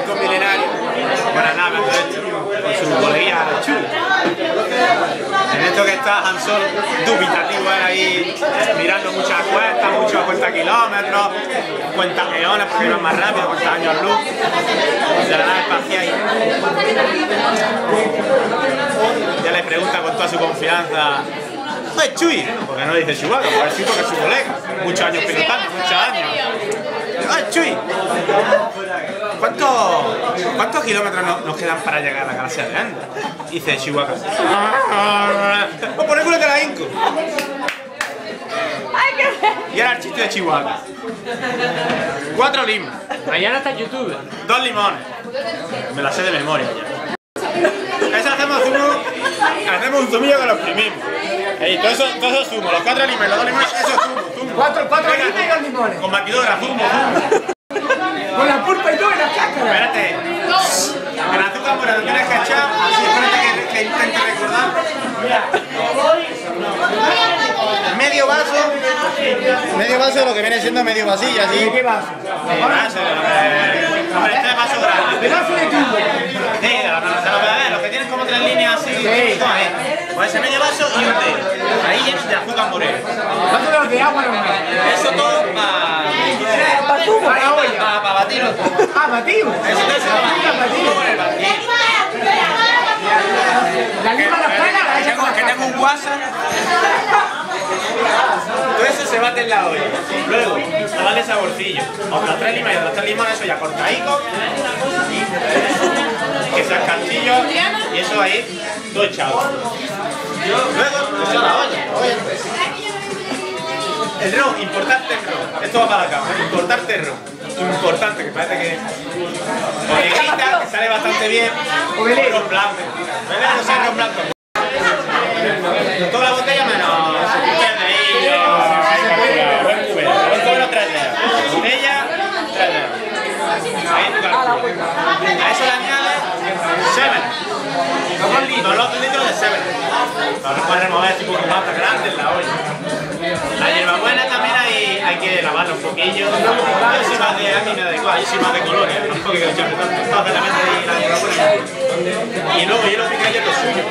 halcón milenario. Buenas naves de esto, con su coleguilla Chuy. En esto que está Han Solo dubitativo ahí, mirando muchas cuentas kilómetros, cuentas eones porque iban más rápido, cuentas años luz de la nave espacial. Ya le pregunta con toda su confianza: ¿es Chuy? Porque no le dice Chewbacca, porque sí, porque es su colega. Muchos años pilotando, muchos años. ¡Ah, Chuy! ¿Cuántos kilómetros nos quedan para llegar a la galaxia de Andor? Dice Chewbacca. ¡Oh, por el culo de la Inco! Y era el chiste de Chewbacca. 4 limas. Mañana está en YouTube. 2 limones. Me la sé de memoria ya. Eso hacemos un zumillo que lo exprimimos. Todo eso zumo, los 4 limas y los 2 limones, eso es zumo. 4 limas y 2 limones. Con batidora, zumo. Con la pulpa y todo en la cáscara. Espérate. El azúcar morado tienes que echar, así, espérate que intente recordar. Medio vaso de lo que viene siendo medio vasillo, así. ¿De qué vaso? Hombre, este es vaso grande. ¿De vaso de tubo? Sí, de los que tienen como 3 líneas así. Sí. Pues ese medio vaso y un dedo. Ahí llenos de azúcar moreno. ¿Cuánto de los de agua normal? Eso todo para tubo, para olla. Para batirlo. Ah, batido. Eso todo se va batido con el batido. La lima la pega, Que tengo un WhatsApp. Todo eso se bate en la olla. Luego, a darle saborcillo. Otras 3 limas y otras 3 limones, eso ya cortaico. Que sean castillos. Y eso ahí, todo echado. Luego, eso a la olla. El ron, importante el ron. Esto va para la cama. Importante el ron. Importante, que parece que... Bodeguita, que sale bastante bien. O ron blanco. No sé, ron blanco. Toda la botella menos... A eso le añades 7. 2 litros de 7. Ahora puedes remover tipo con pasta grande en la olla. La hierbabuena también hay que lavarla un poquillo. Yo soy más de, a mí me da igual, yo soy más de colores. Tampoco hay que echarle tanto. Solamente la hierbabuena. Y luego yo lo picáis lo suyo.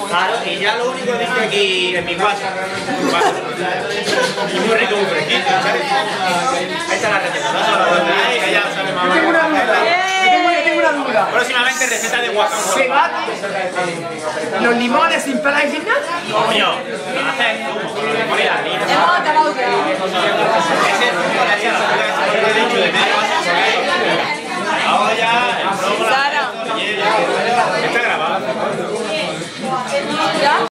Claro, y ya lo único que dice aquí en mi WhatsApp. Y muy rico, muy fresquito. Ahí está la receta. Que ya sale más. Tengo una duda. Próximamente receta de guacamole. ¿Se bate los limones sin pelar y sin nada? Coño, haces zumo. Pones las limas. Ese zumo le hacía la fruta que se ha dicho de medio vaso. Ahora ya el promo, la está grabado.